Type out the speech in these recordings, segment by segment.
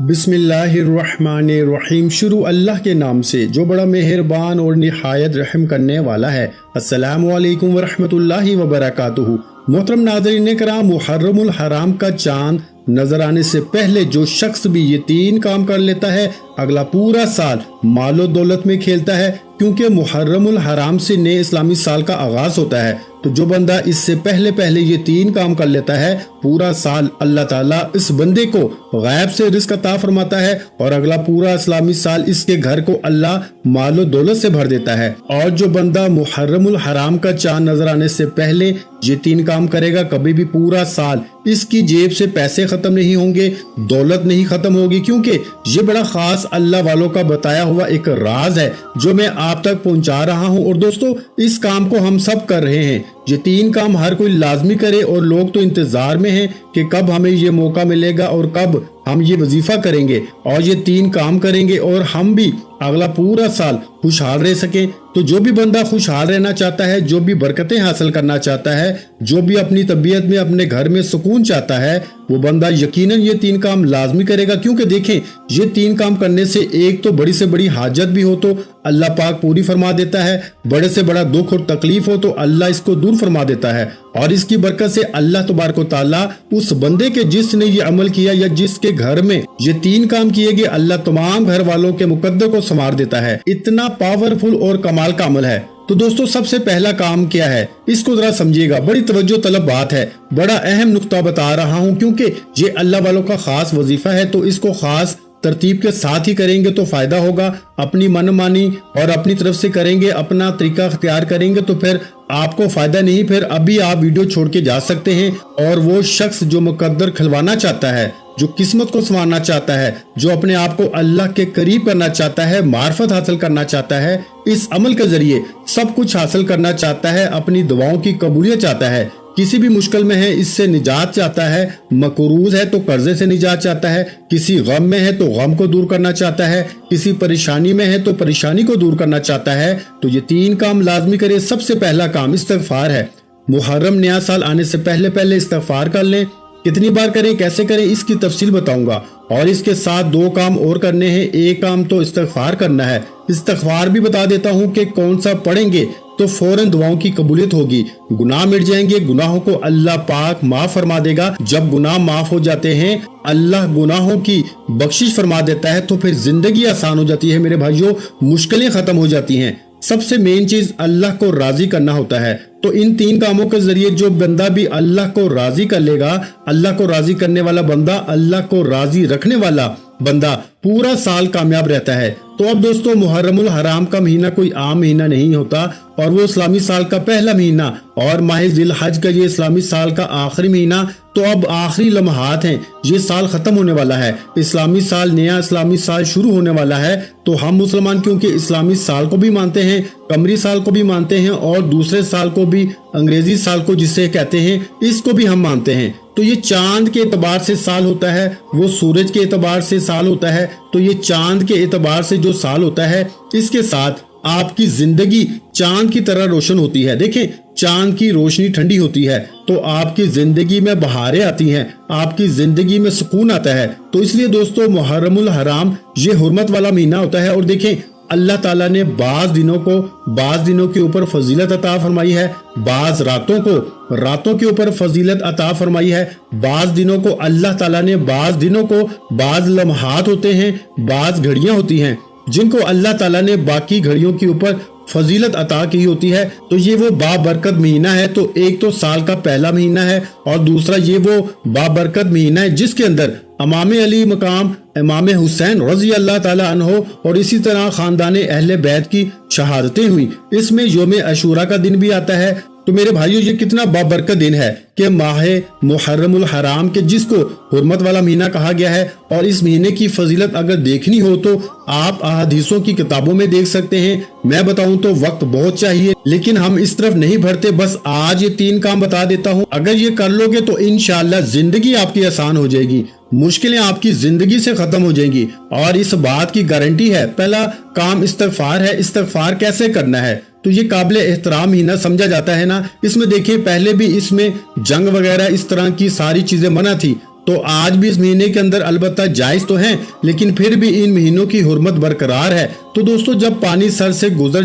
बिस्मिल्लाहिर्रहमानिर्रहीम। शुरू अल्लाह के नाम से जो बड़ा मेहरबान और निहायत रहम करने वाला है। अस्सलामु अलैकुम वरहमतुल्लाहि वबरकातुहू। मोहतरम नाज़रीन कराम, मुहर्रमुल हराम का चांद नजर आने से पहले जो शख्स भी ये 3 काम कर लेता है, अगला पूरा साल मालो दौलत में खेलता है, क्योंकि मुहर्रमुल हराम से नए इस्लामी साल का आगाज होता है। तो जो बंदा इससे पहले ये 3 काम कर लेता है, पूरा साल अल्लाह ताला इस बंदे को गैब से रिज़्क अता फरमाता है और अगला पूरा इस्लामी साल इसके घर को अल्लाह मालो दौलत से भर देता है। और जो बंदा मुहर्रमुल हराम का चांद नजर आने से पहले ये 3 काम करेगा, कभी भी पूरा साल इसकी जेब से पैसे खत्म नहीं होंगे, दौलत नहीं खत्म होगी, क्योंकि ये बड़ा खास अल्लाह वालों का बताया हुआ एक राज है जो मैं आप तक पहुंचा रहा हूं। और दोस्तों, इस काम को हम सब कर रहे हैं। ये 3 काम हर कोई लाजमी करे और लोग तो इंतजार में हैं कि कब हमें ये मौका मिलेगा और कब हम ये वजीफा करेंगे और ये 3 काम करेंगे और हम भी अगला पूरा साल खुशहाल रह सकें। तो जो भी बंदा खुशहाल रहना चाहता है, जो भी बरकतें हासिल करना चाहता है, जो भी अपनी तबीयत में अपने घर में सुकून चाहता है, वो बंदा यकीनन ये 3 काम लाजमी करेगा। क्योंकि देखें, ये 3 काम करने से एक तो बड़ी से बड़ी हाजत भी हो तो अल्लाह पाक पूरी फरमा देता है, बड़े से बड़ा दुख और तकलीफ हो तो अल्लाह इसको दूर फरमा देता है। और इसकी बरकत से अल्लाह तबारक व तआला उस बंदे के जिसने ये अमल किया या जिसके घर में ये 3 काम किए गए, अल्लाह तमाम घर वालों के मुकद्दर को संवार देता है। इतना पावरफुल और कमाल का अमल है। तो दोस्तों, सबसे पहला काम क्या है, इसको जरा समझिएगा। बड़ी तवज्जो तलब बात है, बड़ा अहम नुक्ता बता रहा हूँ, क्योंकि ये अल्लाह वालों का खास वजीफा है। तो इसको खास तरतीब के साथ ही करेंगे तो फायदा होगा। अपनी मनमानी और अपनी तरफ से करेंगे, अपना तरीका अख्तियार करेंगे तो फिर आपको फायदा नहीं। फिर अभी आप वीडियो छोड़ के जा सकते हैं। और वो शख्स जो मुकद्दर खिलवाना चाहता है, जो किस्मत को संवारना चाहता है, जो अपने आप को अल्लाह के करीब करना चाहता है, मार्फत हासिल करना चाहता है, इस अमल के जरिए सब कुछ हासिल करना चाहता है, अपनी दुआओं की कबूलियत चाहता है, किसी भी मुश्किल में है इससे निजात चाहता है, मकरूज है तो कर्जे से निजात चाहता है, किसी गम में है तो गम को दूर करना चाहता है, किसी परेशानी में है तो परेशानी को दूर करना चाहता है, तो ये 3 काम लाजमी करे। सबसे पहला काम इस्तिग़फ़ार है। मुहर्रम नया साल आने से पहले इस्तिग़फ़ार कर लें। कितनी बार करें, कैसे करें, इसकी तफसील बताऊंगा। और इसके साथ 2 काम और करने हैं। एक काम तो इस्तिग़फ़ार करना है। इस्तिग़फ़ार भी बता देता हूँ कि कौन सा पढ़ेंगे तो फौरन दुआओं की कबूलियत होगी, गुनाह मिट जाएंगे, गुनाहों को अल्लाह पाक माफ फरमा देगा। जब गुनाह माफ हो जाते हैं, अल्लाह गुनाहों की बख्शिश फरमा देता है, तो फिर जिंदगी आसान हो जाती है मेरे भाइयों, मुश्किलें खत्म हो जाती हैं। सबसे मेन चीज अल्लाह को राजी करना होता है। तो इन 3 कामों के जरिए जो बंदा भी अल्लाह को राजी कर लेगा, अल्लाह को राजी करने वाला बंदा, अल्लाह को राजी रखने वाला बंदा पूरा साल कामयाब रहता है। तो अब दोस्तों, मुहर्रमुल हराम का महीना कोई आम महीना नहीं होता और वो इस्लामी साल का पहला महीना और माह ज़िल-हज का ये इस्लामी साल का आखिरी महीना। तो अब आखिरी लम्हात हैं, ये साल खत्म होने वाला है, इस्लामी साल, नया इस्लामी साल शुरू होने वाला है। तो हम मुसलमान क्योंकि इस्लामी साल को भी मानते हैं, कमरी साल को भी मानते हैं और दूसरे साल को भी, अंग्रेजी साल को जिसे कहते हैं, इसको भी हम मानते हैं। तो ये चांद के एतबार से साल होता है, वो सूरज के एतबार से साल होता है। तो ये चांद के एतबार से जो साल होता है, इसके साथ आपकी जिंदगी चांद की तरह रोशन होती है। देखें, चांद की रोशनी ठंडी होती है तो आपकी जिंदगी में बहारें आती हैं, आपकी जिंदगी में सुकून आता है। तो इसलिए दोस्तों, मुहर्रमुल हराम ये हुर्मत वाला महीना होता है। और देखें, अल्लाह ताला ने बाज दिनों के ऊपर फजीलत अता फरमाई है, बाज रातों के ऊपर फजीलत अता फरमाई है। बाज दिनों को अल्लाह ताला ने, बाज दिनों को, बाज लम्हात होते हैं, बाज घड़ियां होती हैं जिनको अल्लाह ताला ने बाकी घड़ियों के ऊपर फजीलत अता की होती है। तो ये वो बाबरकत महीना है। तो एक तो साल का पहला महीना है और दूसरा ये वो बाबरकत महीना है जिसके अंदर इमाम अली मकाम इमाम हुसैन रजी अल्लाह ताला अन्हो और इसी तरह खानदान अहले बैत की शहादतें हुई। इसमें यौम अशूरा का दिन भी आता है। तो मेरे भाइयों, ये कितना बाबरकत दिन है कि माह मुहर्रमुल हराम के जिसको हुर्मत वाला महीना कहा गया है। और इस महीने की फजीलत अगर देखनी हो तो आप अहादीसों की किताबों में देख सकते हैं। मैं बताऊं तो वक्त बहुत चाहिए, लेकिन हम इस तरफ नहीं बढ़ते। बस आज ये 3 काम बता देता हूं, अगर ये कर लोगे तो इंशाअल्लाह जिंदगी आपकी आसान हो जाएगी, मुश्किलें आपकी जिंदगी से खत्म हो जाएंगी। और इस बात की गारंटी है। पहला काम इस्तिग़फ़ार है। इस्तिग़फ़ार कैसे करना है, तो ये काबिल एहतराम महीना समझा जाता है ना। इसमें देखिए, पहले भी इसमें जंग वगैरह इस तरह की सारी चीजें मना थी। तो आज भी इस महीने के अंदर अलबत्ता जायज तो हैं, लेकिन फिर भी इन महीनों की हुर्मत बरकरार है। तो दोस्तों जब पानी सर से गुजर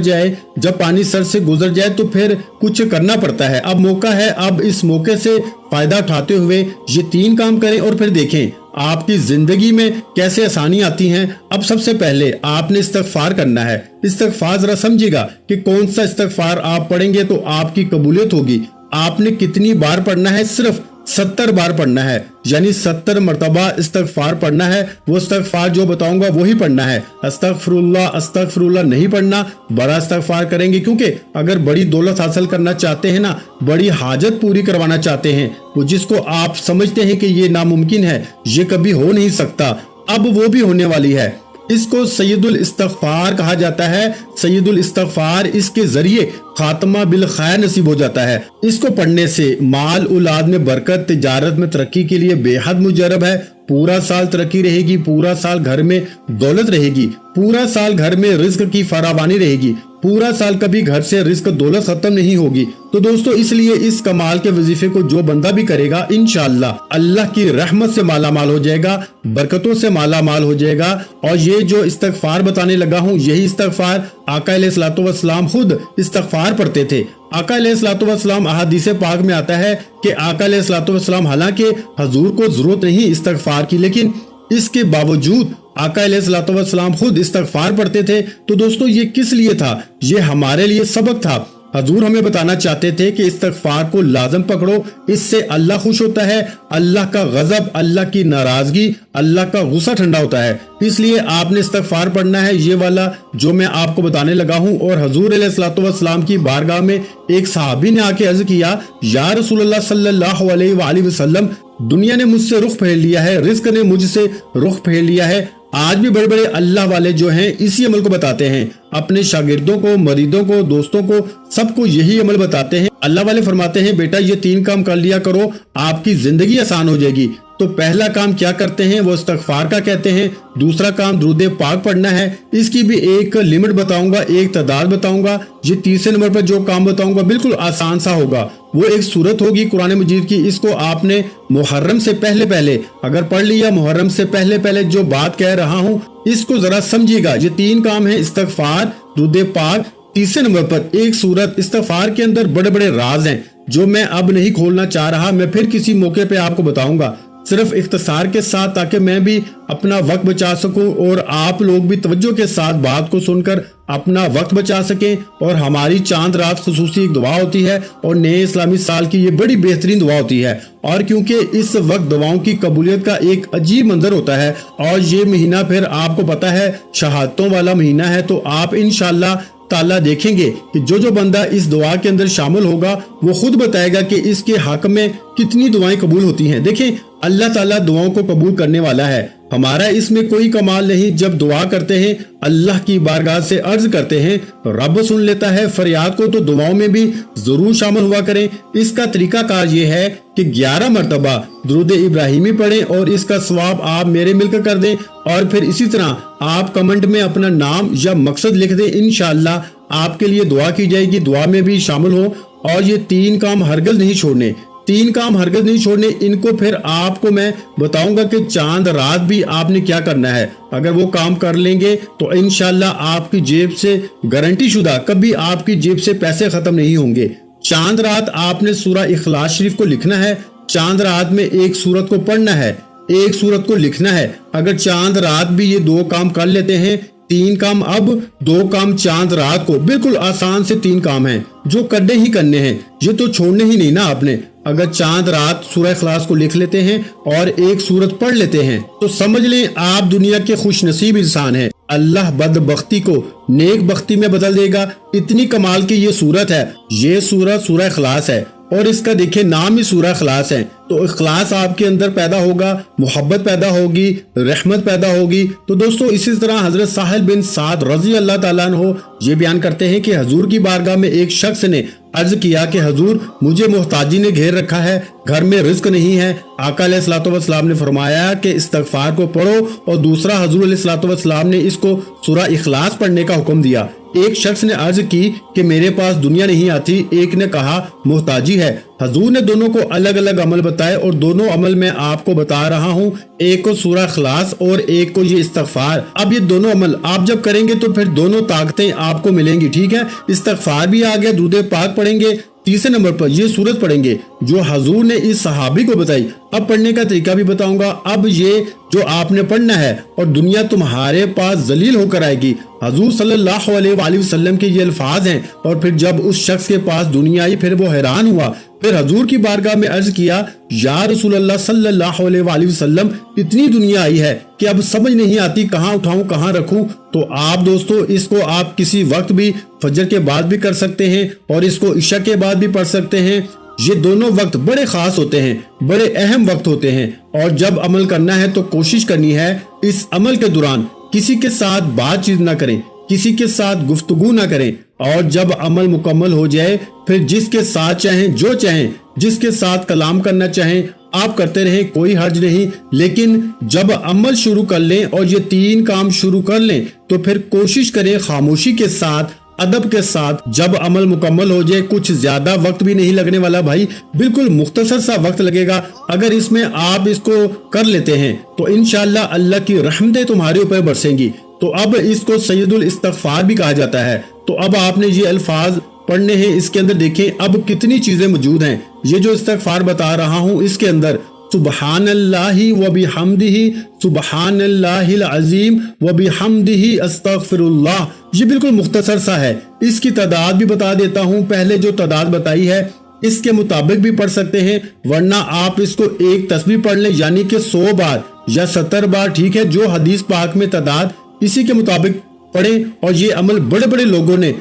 जाए तो फिर कुछ करना पड़ता है। अब मौका है, अब इस मौके से फायदा उठाते हुए ये 3 काम करें और फिर देखें आपकी जिंदगी में कैसे आसानी आती हैं। अब सबसे पहले आपने इस्तिग़फ़ार करना है। इस्तिग़फ़ार जरा समझिएगा कि कौन सा इस्तिग़फ़ार आप पढ़ेंगे तो आपकी कबूलियत होगी। आपने कितनी बार पढ़ना है? सिर्फ 70 बार पढ़ना है, यानी 70 मरतबा इस्तिग़फ़ार पढ़ना है। वो इस्तिग़फ़ार जो बताऊंगा वही पढ़ना है। अस्तग़फ़िरुल्लाह नहीं पढ़ना, बड़ा इस्तिग़फ़ार करेंगे, क्योंकि अगर बड़ी दौलत हासिल करना चाहते हैं ना, बड़ी हाजत पूरी करवाना चाहते हैं, वो जिसको आप समझते हैं कि ये नामुमकिन है, ये कभी हो नहीं सकता, अब वो भी होने वाली है। इसको सैयदुल इस्तिग़फ़ार कहा जाता है। सैयदुल इस्तिग़फ़ार, इसके जरिए खात्मा बिल खैर नसीब हो जाता है। इसको पढ़ने से माल औलाद में बरकत, तिजारत में तरक्की के लिए बेहद मुजरब है। पूरा साल तरक्की रहेगी, पूरा साल घर में दौलत रहेगी, पूरा साल घर में रिज़्क़ की फरावानी रहेगी, पूरा साल कभी घर से रिज़्क़ दौलत खत्म नहीं होगी। तो दोस्तों इसलिए इस कमाल के वजीफे को जो बंदा भी करेगा, इंशाअल्लाह अल्लाह की रहमत से माला माल हो जाएगा, बरकतों से माला माल हो जाएगा। और ये जो इस्तिग़फ़ार बताने लगा हूँ, यही इस्तिग़फ़ार आका अलैहिस्सलातु वस्सलाम खुद इस्तिग़फ़ार पढ़ते थे। आका अलैहिस्सलातु वस्सलाम, अहादीस पाक में आता है कि आका अलैहिस्सलातु वस्सलाम, हालांकि हजूर को जरूरत नहीं इस्तिग़फ़ार की, लेकिन इसके बावजूद आका अलैहिस्सलातु वस्सलाम खुद इस्तिग़फ़ार पढ़ते थे। तो दोस्तों ये किस लिए था? ये हमारे लिए सबक था। हजूर हमें बताना चाहते थे कि इस्तिग़फ़ार को लाज़म पकड़ो, इससे अल्लाह खुश होता है, अल्लाह का गज़ब, अल्लाह की नाराज़गी, अल्लाह का गुस्सा ठंडा होता है। इसलिए आपने इस्तिग़फ़ार पढ़ना है, ये वाला जो मैं आपको बताने लगा हूँ। और हजूर अलैहिस्सलातु वस्सलाम की बारगाह में एक सहाबी ने आके अर्ज़ किया, या रसूलल्लाह सल्लल्लाहु अलैहि वसल्लम, दुनिया ने मुझसे रुख फेर लिया है, रिज़्क़ ने मुझसे रुख फेर लिया है। आज भी बड़े बड़े अल्लाह वाले जो हैं इसी अमल को बताते हैं, अपने शागिर्दों को, मरीदों को, दोस्तों को, सबको यही अमल बताते हैं। अल्लाह वाले फरमाते हैं, बेटा ये 3 काम कर लिया करो, आपकी जिंदगी आसान हो जाएगी। तो पहला काम क्या करते हैं? वो इस्तिग़फ़ार का कहते हैं। दूसरा काम दुरूद पाक पढ़ना है। इसकी भी एक लिमिट बताऊंगा, एक तादाद बताऊंगा। ये तीसरे नंबर पर जो काम बताऊंगा बिल्कुल आसान सा होगा। वो एक सूरत होगी कुरान मजीद की, इसको आपने मुहर्रम से पहले अगर पढ़ लिया, मुहर्रम से पहले जो बात कह रहा हूँ इसको जरा समझिएगा। ये 3 काम है, इस्तिग़फ़ार, दुरूद पाक। तीसरे नंबर पर एक सूरत। इस्तिग़फ़ार के अंदर बड़े बड़े राज हैं जो मैं अब नहीं खोलना चाह रहा, मैं फिर किसी मौके पे आपको बताऊंगा, सिर्फ इख्तिसार के साथ, ताकि मैं भी अपना वक्त बचा सकूं और आप लोग भी तवज्जो के साथ बात को सुनकर अपना वक्त बचा सकें। और हमारी चांद रात खुसूसी एक दुआ होती है और नए इस्लामी साल की ये बड़ी बेहतरीन दुआ होती है। और क्योंकि इस वक्त दुआओं की कबूलियत का एक अजीब मंजर होता है और ये महीना फिर आपको पता है शहादतों वाला महीना है, तो आप इंशाअल्लाह ताला देखेंगे कि जो बंदा इस दुआ के अंदर शामिल होगा वो खुद बताएगा कि इसके हक में कितनी दुआएं कबूल होती हैं। देखें, अल्लाह ताला दुआओं को कबूल करने वाला है। हमारा इसमें कोई कमाल नहीं। जब दुआ करते हैं, अल्लाह की बारगाह से अर्ज करते हैं, रब सुन लेता है फरियाद को। तो दुआओं में भी जरूर शामिल हुआ करें। इसका तरीका कार ये है कि 11 मरतबा दुरूद इब्राहिमी पढ़ें और इसका सवाब आप मेरे मिलकर कर दें। और फिर इसी तरह आप कमेंट में अपना नाम या मकसद लिख दें, इंशाअल्लाह आपके लिए दुआ की जाएगी, दुआ में भी शामिल हो। और ये 3 काम हरगिज़ नहीं छोड़ने, 3 काम हरगिज़ नहीं छोड़ने। इनको फिर आपको मैं बताऊंगा कि चांद रात भी आपने क्या करना है। अगर वो काम कर लेंगे तो इंशाअल्लाह आपकी जेब से गारंटी शुदा कभी आपकी जेब से पैसे खत्म नहीं होंगे। चांद रात आपने सूरा इखलास शरीफ को लिखना है। चांद रात में एक सूरत को पढ़ना है, एक सूरत को लिखना है। अगर चांद रात भी ये 2 काम कर लेते हैं, 3 काम, अब 2 काम चांद रात को, बिल्कुल आसान से 3 काम हैं जो करने ही करने हैं, ये तो छोड़ने ही नहीं ना आपने। अगर चांद रात सूरह इखलास को लिख लेते हैं और एक सूरत पढ़ लेते हैं तो समझ लें आप दुनिया के खुश नसीब इंसान हैं। अल्लाह बदबख्ती को नेक बख्ती में बदल देगा। इतनी कमाल की ये सूरत है। ये सूरत सूरह इखलास है और इसका देखिए नाम ही सूरह इखलास है। तो इखलास आपके अंदर पैदा होगा, मोहब्बत पैदा होगी, रहमत पैदा होगी। तो दोस्तों इसी तरह हजरत साहिल बिन साद रजी अल्लाह ताला अन्हु ये बयान करते हैं कि हजूर की बारगाह में एक शख्स ने अर्ज किया कि हजूर, मुझे मोहताजी ने घेर रखा है, घर में रिज्क नहीं है। आका अलैहिस्सलातु वस्सलाम ने फरमाया कि इस्तिग़फ़ार को पढ़ो। और दूसरा, हजूर अलैहिस्सलातु वस्सलाम ने इसको सूरह इखलास पढ़ने का हुक्म दिया। ایک شخص نے عرض کی کہ میرے پاس دنیا نہیں آتی، ایک نے کہا محتاجی ہے۔ حضور نے دونوں کو الگ الگ عمل بتائے اور دونوں عمل میں آپ کو بتا رہا ہوں، ایک کو سورہ اخلاص اور ایک کو یہ استغفار۔ اب یہ دونوں عمل آپ جب کریں گے تو پھر دونوں طاقتیں آپ کو ملیں گی، ٹھیک ہے۔ استغفار بھی آ گیا، درود پاک پڑھیں گے، تیسرے نمبر پر یہ سورت پڑھیں گے جو حضور نے اس صحابی کو بتائی۔ اب پڑھنے کا طریقہ بھی بتاؤں گا۔ اب یہ جو آپ نے پڑھنا ہے اور دنیا تمہارے پاس ذلیل ہو کر آئے گی۔ حضور صلی اللہ علیہ وآلہ وسلم کے یہ الفاظ ہیں، اور پھر جب اس شخص کے پاس دنیا آئی پھر وہ حیران ہوا، پھر حضور کی بارگاہ میں عرض کیا، یا رسول اللہ صلی اللہ علیہ وآلہ وسلم اتنی دنیا آئی ہے کہ اب سمجھ نہیں آتی کہاں اٹھاؤں کہاں رکھوں۔ تو آپ دوستو اس کو آپ کسی وقت بھی فجر کے بعد بھی کر سکتے ہیں اور اس کو عشاء کے بعد بھی پڑھ سکتے ہیں۔ یہ دونوں وقت بڑے خاص ہوتے ہیں، بڑے اہم وقت ہوتے ہیں، اور جب عمل کرنا ہے تو کوشش کرنی ہے اس عمل کے دوران کسی کے ساتھ بات چیت نہ کریں، کسی کے ساتھ گفتگو نہ کریں، اور جب عمل مکمل ہو جائے پھر جس کے ساتھ چاہیں جو چاہیں، جس کے ساتھ کلام کرنا چاہیں آپ کرتے رہیں، کوئی حرج نہیں۔ لیکن جب عمل شروع کر لیں اور یہ 3 کام شروع کر لیں تو پھر کوشش کریں خاموشی کے ساتھ، ادب کے ساتھ جب عمل مکمل ہو جائے۔ کچھ زیادہ وقت بھی نہیں لگنے والا بھائی، بالکل مختصر سا وقت لگے گا۔ اگر اس میں آپ اس کو کر لیتے ہیں تو انشاءاللہ اللہ کی رحمتیں تمہارے اوپر برسیں گی۔ تو اب اس کو سید الاستغفار بھی کہا جاتا ہے۔ تو اب آپ نے یہ الفاظ پڑھنے ہیں، اس کے اندر دیکھیں اب کتنی چیزیں موجود ہیں۔ یہ جو استغفار بتا رہا ہوں اس کے اندر سبحان اللہ و بحمدہ، سبحان اللہ العظیم و بحمدہ استغفر اللہ، یہ بالکل مختصر سا ہے۔ اس کی تعداد بھی بتا دیتا ہوں، پہلے جو تعداد بتائی ہے اس کے مطابق بھی پڑھ سکتے ہیں، ورنہ آپ اس کو ایک تسبیح پڑھ لیں، یعنی کہ 100 بار یا 70 بار، ٹھیک ہے، جو حدیث پاک میں تعداد اسی کے مطابق پڑھیں۔ اور یہ عمل بڑے بڑے لوگوں نے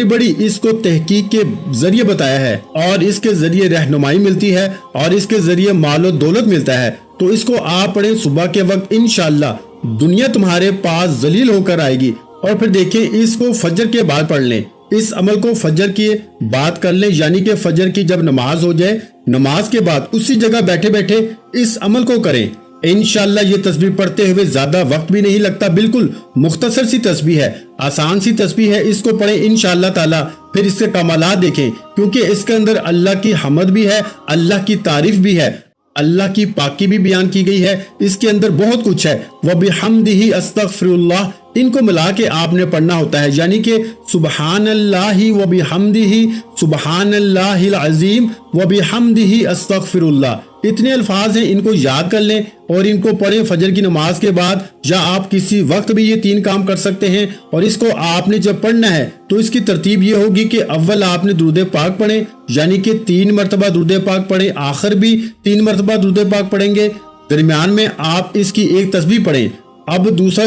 بڑی اس کو تحقیق کے ذریعے بتایا ہے، اور اس کے ذریعے رہنمائی ملتی ہے، اور اس کے ذریعے مال و دولت ملتا ہے۔ تو اس کو آپ پڑھیں صبح کے وقت، انشاءاللہ دنیا تمہارے پاس ذلیل ہو کر آئے گی۔ اور پھر دیکھیں اس کو فجر کے بعد پڑھ لیں، اس عمل کو فجر کی بات کر لیں، یعنی کہ فجر کی جب نماز ہو جائے، نماز کے بعد اسی جگہ بیٹھے بیٹھے اس عمل کو کریں۔ انشاءاللہ یہ تسبیح پڑھتے ہوئے زیادہ وقت بھی نہیں لگتا، بالکل مختصر سی تسبیح ہے، آسان سی تسبیح ہے، اس کو پڑھیں انشاءاللہ تعالی۔ پھر اس کے کمالات دیکھیں، کیونکہ اس کے اندر اللہ کی حمد بھی ہے، اللہ کی تعریف بھی ہے، اللہ کی پاکی بھی بیان کی گئی ہے، اس کے اندر بہت کچھ ہے۔ وَبِحَمْدِهِ أَسْتَغْفِرُ اللَّهِ، ان کو ملا کے آپ نے پڑھنا ہوتا ہے، یعنی کہ سبحان اللہ وبحمدہ، سبحان اللہ العظیم وبحمدہ استغفر اللہ، اتنے الفاظ ہیں، ان کو یاد کر لیں اور ان کو پڑھیں فجر کی نماز کے بعد، یا آپ کسی وقت بھی یہ 3 کام کر سکتے ہیں۔ اور اس کو آپ نے جب پڑھنا ہے تو اس کی ترتیب یہ ہوگی کہ اول آپ نے درود پاک پڑھیں، یعنی کہ 3 مرتبہ درود پاک پڑھیں، آخر بھی 3 مرتبہ درود پاک پڑھیں گے، درمیان میں آپ اس کی ایک تسبیح پڑھیں۔ اب دوسرا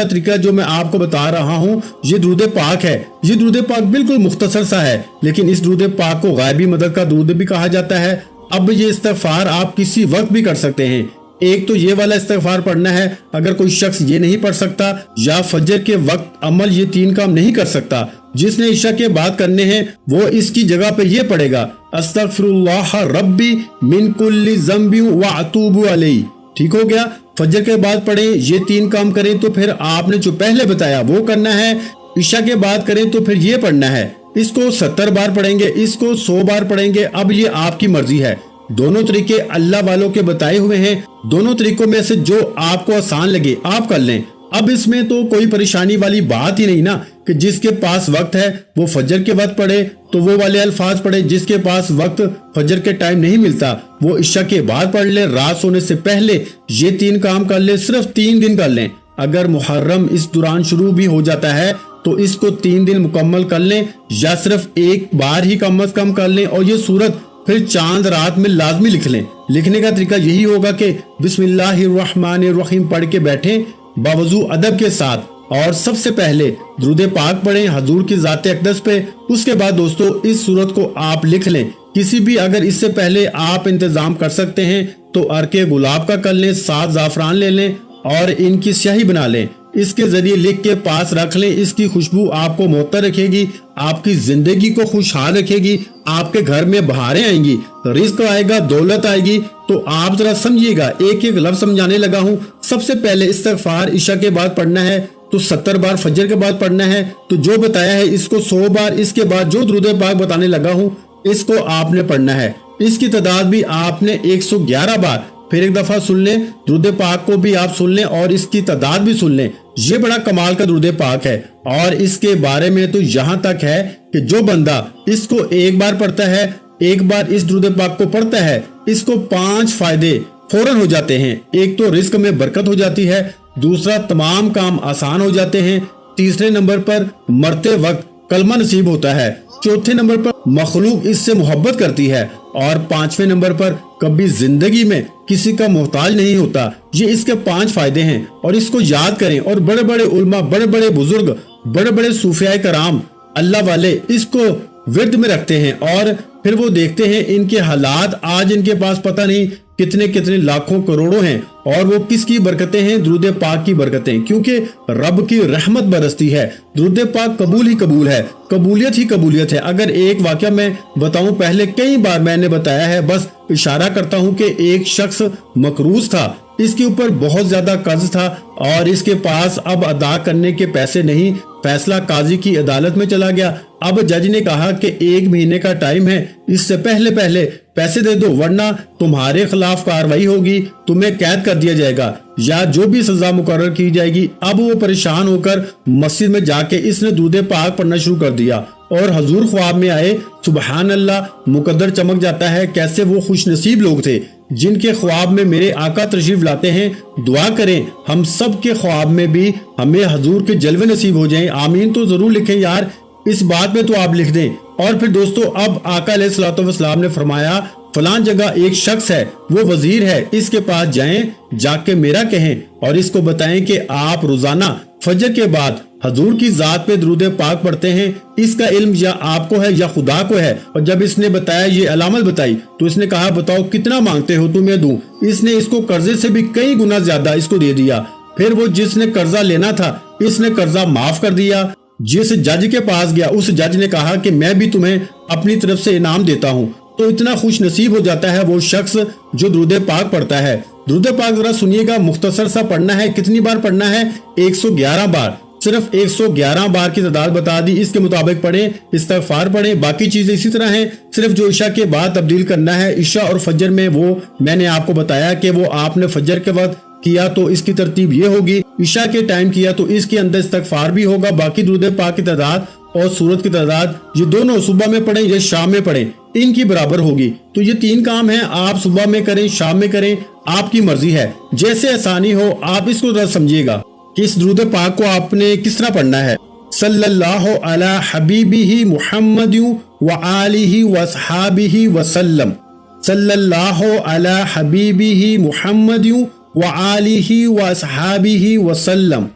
طریقہ جو میں آپ کو بتا رہا ہوں یہ درود پاک ہے۔ یہ درود پاک بالکل مختصر سا ہے، لیکن اس درود پاک کو غائبی مدد کا درود بھی کہا جاتا ہے۔ اب یہ استغفار آپ کسی وقت بھی کر سکتے ہیں۔ ایک تو یہ والا استغفار پڑھنا ہے، اگر کوئی شخص یہ نہیں پڑھ سکتا یا فجر کے وقت عمل یہ 3 کام نہیں کر سکتا، جس نے عشاء کے بعد کرنے ہیں وہ اس کی جگہ پہ یہ پڑھے گا، استغفر اللہ ربی من کل ذنب واتوب علیہ، ٹھیک ہو گیا۔ فجر کے بعد پڑھیں، یہ 3 کام کریں تو پھر آپ نے جو پہلے بتایا وہ کرنا ہے، عشاء کے بعد کریں تو پھر یہ پڑھنا ہے، اس کو 70 بار پڑھیں گے، اس کو 100 بار پڑھیں گے، اب یہ آپ کی مرضی ہے۔ دونوں طریقے اللہ والوں کے بتائے ہوئے ہیں، دونوں طریقوں میں سے جو آپ کو آسان لگے آپ کر لیں۔ اب اس میں تو کوئی پریشانی والی بات ہی نہیں نا کہ جس کے پاس وقت ہے وہ فجر کے وقت پڑھے تو وہ والے الفاظ پڑھے، جس کے پاس وقت فجر کے ٹائم نہیں ملتا وہ عشاء کے بعد پڑھ لے، رات سونے سے پہلے یہ 3 کام کر لے، صرف 3 دن کر لیں۔ اگر محرم اس دوران شروع بھی ہو جاتا ہے تو اس کو 3 دن مکمل کر لیں، یا صرف ایک بار ہی کم از کم کر لیں، اور یہ سورت پھر چاند رات میں لازمی لکھ لیں۔ لکھنے کا طریقہ یہی ہوگا کہ بسم اللہ الرحمن الرحیم پڑھ کے بیٹھیں باوضو ادب کے ساتھ، اور سب سے پہلے درود پاک پڑھیں حضور کی ذات اقدس پہ۔ اس کے بعد دوستو اس سورت کو آپ لکھ لیں، کسی بھی اگر اس سے پہلے آپ انتظام کر سکتے ہیں تو عرق گلاب کا کر لیں، 7 زعفران لے لیں اور ان کی سیاہی بنا لیں، اس کے ذریعے لکھ کے پاس رکھ لیں۔ اس کی خوشبو آپ کو معطر رکھے گی، آپ کی زندگی کو خوشحال رکھے گی، آپ کے گھر میں بہاریں آئیں گی، رزق آئے گا، دولت آئے گی۔ تو آپ ذرا سمجھیے گا، ایک ایک لفظ سمجھانے لگا ہوں۔ سب سے پہلے استغفار عشاء کے بعد پڑھنا ہے، तो 70 बार फजर के बाद पढ़ना है। तो जो बताया है इसको 100 बार, इसके बाद जो दुरूद पाक बताने लगा हूँ इसको आपने पढ़ना है। इसकी तादाद भी आपने 111 बार, फिर एक दफा सुन लें, दुरूद पाक को भी आप सुन लें और इसकी तादाद भी सुन लें। ये बड़ा कमाल का दुरूद पाक है और इसके बारे में तो यहाँ तक है कि जो बंदा इसको एक बार पढ़ता है, एक बार इस दुरूद पाक को पढ़ता है, इसको 5 फायदे फौरन हो जाते हैं। एक तो रिस्क में बरकत हो जाती है, दूसरा तमाम काम आसान हो जाते हैं, तीसरे नंबर पर मरते वक्त कलमा नसीब होता है, चौथे नंबर पर मखलूक इससे मोहब्बत करती है और 5वें नंबर पर कभी जिंदगी में किसी का मोहताज नहीं होता। ये इसके 5 फायदे हैं और इसको याद करें। और बड़े बड़े उल्मा, बड़े बड़े बुजुर्ग, बड़े बड़े सूफिया कराम अल्लाह वाले इसको विर्द में रखते हैं और फिर वो देखते हैं इनके हालात, आज इनके पास पता नहीं कितने कितने लाखों करोड़ों हैं और वो किसकी बरकतें हैं? दुरूद पाक की बरकतें, क्योंकि रब की रहमत बरसती है। दुरूद पाक कबूल ही कबूल है, कबूलियत ही कबूलियत है। अगर एक वाकया मैं बताऊं, पहले कई बार मैंने बताया है, बस इशारा करता हूं कि एक शख्स मकरूज था, इसके ऊपर बहुत ज्यादा कर्ज था और इसके पास अब अदा करने के पैसे नहीं। फैसला काजी की अदालत में चला गया। अब जज ने कहा कि 1 महीने का टाइम है, इससे पहले पहले पैसे दे दो वरना तुम्हारे खिलाफ कार्रवाई होगी, तुम्हें कैद कर दिया जाएगा या जो भी सजा मुकर्रर की जाएगी। अब वो परेशान होकर मस्जिद में जाके इसने दुरूद पाक पढ़ना शुरू कर दिया और हजूर ख्वाब में आए। सुबहान अल्लाह, मुकद्दर चमक जाता है। कैसे वो खुश नसीब लोग थे जिनके ख्वाब में मेरे आका तशरीफ लाते हैं। दुआ करें हम सब के ख्वाब में भी हमें हजूर के जलवे नसीब हो जाएं। आमीन तो जरूर लिखें यार, इस बात में तो आप लिख दें। और फिर दोस्तों, अब आका अलैहिस्सलातु वस्सलाम ने फरमाया फलां जगह एक शख्स है, वो वजीर है, इसके पास जाएं, जाके मेरा कहें और इसको बताएं कि आप रोजाना फजर के बाद हजूर की जात पे दुरूद पाक पढ़ते हैं। इसका इल्म या आपको है या खुदा को है। और जब इसने बताया, ये अलामत बताई, तो इसने कहा बताओ कितना मांगते हो तुम्हें दूं। इसने इसको कर्जे से भी कई गुना ज्यादा इसको दे दिया। फिर वो जिसने कर्जा लेना था, इसने कर्जा माफ कर दिया। जिस जज के पास गया, उस जज ने कहा कि मैं भी तुम्हें अपनी तरफ से इनाम देता हूँ। तो इतना खुश नसीब हो जाता है वो शख्स जो दुरूद पाक पढ़ता है। दुरूद पाक जरा सुनिएगा, मुख्तसर सा पढ़ना है। कितनी बार पढ़ना है? 111 बार। सिर्फ 111 बार की तादाद बता दी, इसके मुताबिक पढ़ें, इस्तिग़फ़ार पढ़ें। बाकी चीजें इसी तरह हैं, सिर्फ जो इशा के बाद तब्दील करना है। इशा और फजर में वो मैंने आपको बताया कि वो आपने फजर के वक्त किया तो इसकी तरतीब ये होगी, इशा के टाइम किया तो इसके अंदर इस्तिग़फ़ार भी होगा। बाकी दुरूद पाक की तादाद और सूरत की तादाद ये दोनों सुबह में पढ़ें या शाम में पढ़ें, इनकी बराबर होगी। तो ये 3 काम हैं, आप सुबह में करें, शाम में करें, आपकी मर्जी है, जैसे आसानी हो। आप इसको जरा समझिएगा कि इस दुरूद पाक को आपने किस तरह पढ़ना है। सल्लल्लाहु अला हबीबिही मुहम्मदिन व आलिही व अस्हाबिही वसल्लम। सल्लल्लाहु अला हबीबिही मुहम्मदिन व आलिही व अस्हाबिही वसल्लम।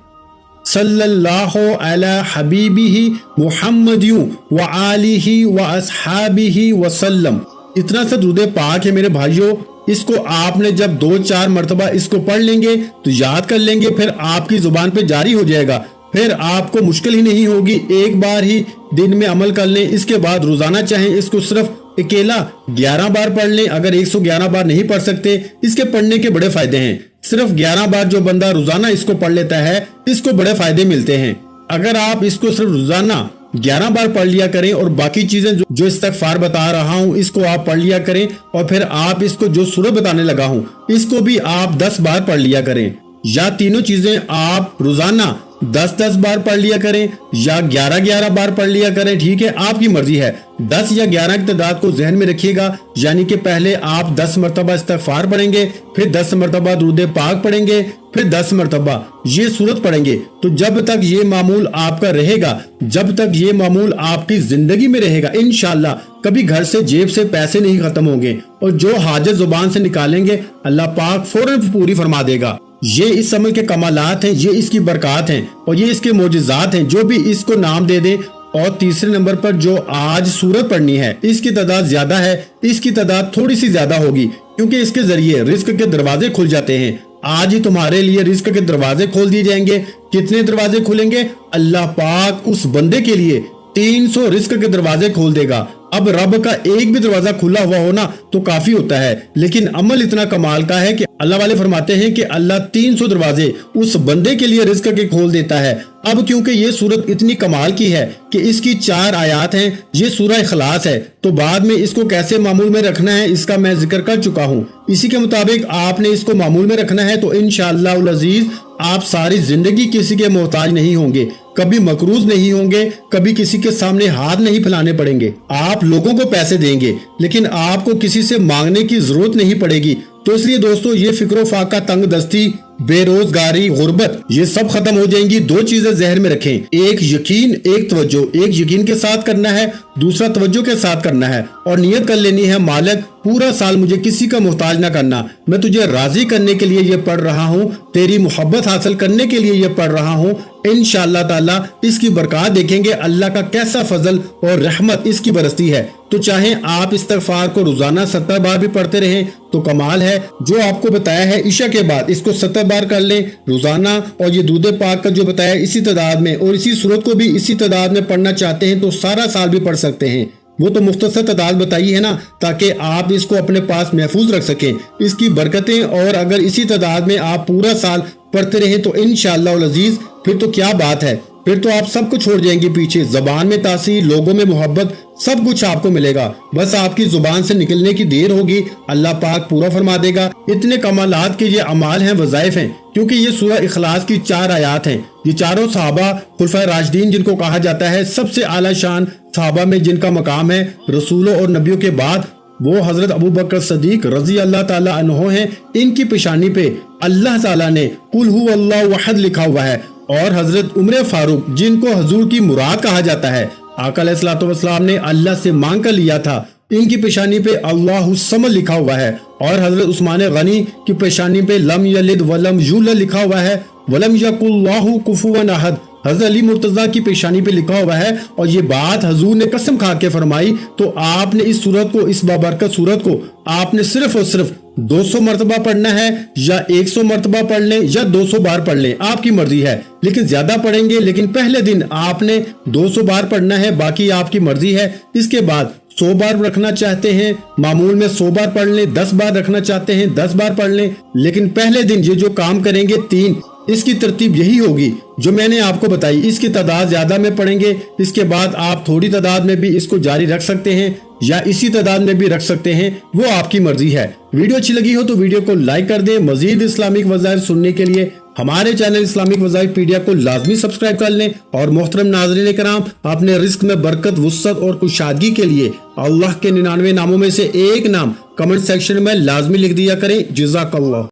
सल्लल्लाहु अला हबीबिही मुहम्मदिन व आलिही व अस्हाबिही वसल्लम। इतना सा दुरूद पाक है मेरे भाइयों। इसको आपने जब 2-4 मरतबा इसको पढ़ लेंगे तो याद कर लेंगे, फिर आपकी जुबान पे जारी हो जाएगा, फिर आपको मुश्किल ही नहीं होगी। एक बार ही दिन में अमल कर लें। इसके बाद रोजाना चाहें इसको सिर्फ अकेला 11 बार पढ़ लें। अगर 111 बार नहीं पढ़ सकते, इसके पढ़ने के बड़े फायदे हैं। सिर्फ 11 बार जो बंदा रोजाना इसको पढ़ लेता है, इसको बड़े फायदे मिलते हैं। अगर आप इसको सिर्फ रोजाना 11 बार पढ़ लिया करें और बाकी चीजें जो इस्तिग़फ़ार बता रहा हूँ इसको आप पढ़ लिया करें, और फिर आप इसको जो सूरत बताने लगा हूँ इसको भी आप 10 बार पढ़ लिया करें, या तीनों चीजें आप रोजाना 10-10 बार पढ़ लिया करें या 11-11 बार पढ़ लिया करें। ठीक है, आपकी मर्जी है। 10 या 11 की तादाद को जहन में रखिएगा, यानी कि पहले आप 10 मरतबा इस्तिग़फ़ार पढ़ेंगे, फिर 10 मरतबा दुरूद पाक पढ़ेंगे, फिर 10 मरतबा ये सूरत पढ़ेंगे। तो जब तक ये मामूल आपका रहेगा, जब तक ये मामूल आपकी जिंदगी में रहेगा, इंशाअल्लाह कभी घर से जेब से पैसे नहीं खत्म होंगे और जो हाजत जुबान से निकालेंगे अल्लाह पाक फौरन पूरी फरमा देगा। ये इस अमल के कमालात हैं, ये इसकी बरकत हैं और ये इसके मोजिज़ात हैं। जो भी इसको नाम दे दे। और तीसरे नंबर पर जो आज सूरत पढ़नी है, इसकी तादाद ज्यादा है, इसकी तादाद थोड़ी सी ज्यादा होगी क्योंकि इसके जरिए रिस्क के दरवाजे खुल जाते हैं। आज ही तुम्हारे लिए रिस्क के दरवाजे खोल दिए जाएंगे। कितने दरवाजे खुलेंगे? अल्लाह पाक उस बंदे के लिए 300 रिस्क के दरवाजे खोल देगा। अब रब का एक भी दरवाजा खुला हुआ होना तो काफी होता है, लेकिन अमल इतना कमाल का है कि अल्लाह वाले फरमाते हैं कि अल्लाह 300 दरवाजे उस बंदे के लिए रिज़्क के खोल देता है। अब क्योंकि ये सूरत इतनी कमाल की है कि इसकी 4 आयात हैं, ये सूरह इखलास है, तो बाद में इसको कैसे मामूल में रखना है इसका मैं जिक्र कर चुका हूँ। इसी के मुताबिक आपने इसको मामूल में रखना है तो इंशाअल्लाह उल अजीज आप सारी जिंदगी किसी के मोहताज नहीं होंगे, कभी मकरूज नहीं होंगे, कभी किसी के सामने हाथ नहीं फैलाने पड़ेंगे। आप लोगों को पैसे देंगे लेकिन आपको किसी से मांगने की जरूरत नहीं पड़ेगी। तो इसलिए दोस्तों ये फिक्रो फाका, तंग दस्ती, बेरोजगारी, गुर्बत, ये सब खत्म हो जाएंगी। 2 चीजें जहन में रखें, एक यकीन, एक तवज्जो। एक यकीन के साथ करना है, दूसरा तवज्जो के साथ करना है, और नियत कर लेनी है मालिक पूरा साल मुझे किसी का मोहताज ना करना, मैं तुझे राजी करने के लिए ये पढ़ रहा हूँ, तेरी मोहब्बत हासिल करने के लिए ये पढ़ रहा हूँ। इंशाअल्लाह ताला इसकी बरकत देखेंगे, अल्लाह का कैसा फजल और रहमत इसकी बरसती है। तो चाहे आप इस्तिग़फ़ार को रोजाना 70 बार भी पढ़ते रहें तो कमाल है। जो आपको बताया है इशा के बाद इसको 70 बार कर लें रोजाना, और ये दूध पाक का जो बताया इसी तादाद में, और इसी सूरत को भी इसी तादाद में पढ़ना चाहते हैं तो सारा साल भी पढ़ सकते हैं। वो तो मुख्तसर तादाद बताई है ना, ताकि आप इसको अपने पास महफूज रख सकें, इसकी बरकतें। और अगर इसी तादाद में आप पूरा साल पढ़ते रहें तो इंशाअल्लाह उल अजीज फिर तो क्या बात है, फिर तो आप सब कुछ छोड़ जाएंगे पीछे। जबान में तासीर, लोगों में मोहब्बत, सब कुछ आपको मिलेगा। बस आपकी जुबान से निकलने की देर होगी, अल्लाह पाक पूरा फरमा देगा। इतने कमालात के ये अमाल हैं, वज़ाइफ हैं, क्योंकि ये सूरह इखलास की 4 आयात हैं। ये चारों सहाबा खुलफाए राशिदीन जिनको कहा जाता है सबसे आला शान सहाबा में जिनका मकाम है रसूलों और नबियों के बाद, वो हजरत अबू बकर सदीक रजी अल्लाह ताला अन्हो हैं। इनकी पेशानी पे अल्लाह ताला ने कुल हु अल्लाहु अहद लिखा हुआ है। और हजरत उमर फारूक जिनको हजूर की मुराद कहा जाता है, आका अलैहिस्सलातु वस्सलाम ने अल्लाह से मांग कर लिया था, इनकी पेशानी पे अल्लाहु समद लिखा हुआ है। और हजरत उस्मान गनी की पेशानी पे लम यलिद वलम यूलद लिखा हुआ है, वलम यकुल्लाहु कुफुवन अहद। हजरत अली मुर्तजा की पेशानी पे लिखा हुआ है। और ये बात हजूर ने कसम खा के फरमाई। तो आपने इस सूरत को, इस बाबरकत सूरत को आपने सिर्फ और सिर्फ 200 मरतबा पढ़ना है, या 100 मरतबा पढ़ लें, या 200 बार पढ़ लें, आपकी मर्जी है। लेकिन ज्यादा पढ़ेंगे, लेकिन पहले दिन आपने 200 बार पढ़ना है, बाकी आपकी मर्जी है। इसके बाद 100 बार रखना चाहते हैं मामूल में 100 बार पढ़ लें, 10 बार रखना चाहते हैं 10 बार पढ़ लें। लेकिन पहले दिन ये जो काम करेंगे 3, इसकी तरतीब यही होगी जो मैंने आपको बताई। इसकी तादाद ज्यादा में पढ़ेंगे, इसके बाद आप थोड़ी तादाद में भी इसको जारी रख सकते हैं, या इसी तादाद में भी रख सकते हैं, वो आपकी मर्जी है। वीडियो अच्छी लगी हो तो वीडियो को लाइक कर दें। मजीद इस्लामिक वज़ाइफ सुनने के लिए हमारे चैनल इस्लामिक वज़ाइफ पीडिया को लाजमी सब्सक्राइब कर लें। और मोहतरम नाज़रीन कराम, अपने रिस्क में बरकत, वुसअत और कुशादगी के लिए अल्लाह के 99 नामों में से एक नाम कमेंट सेक्शन में लाजमी लिख दिया करें। जज़ाकल्लाह।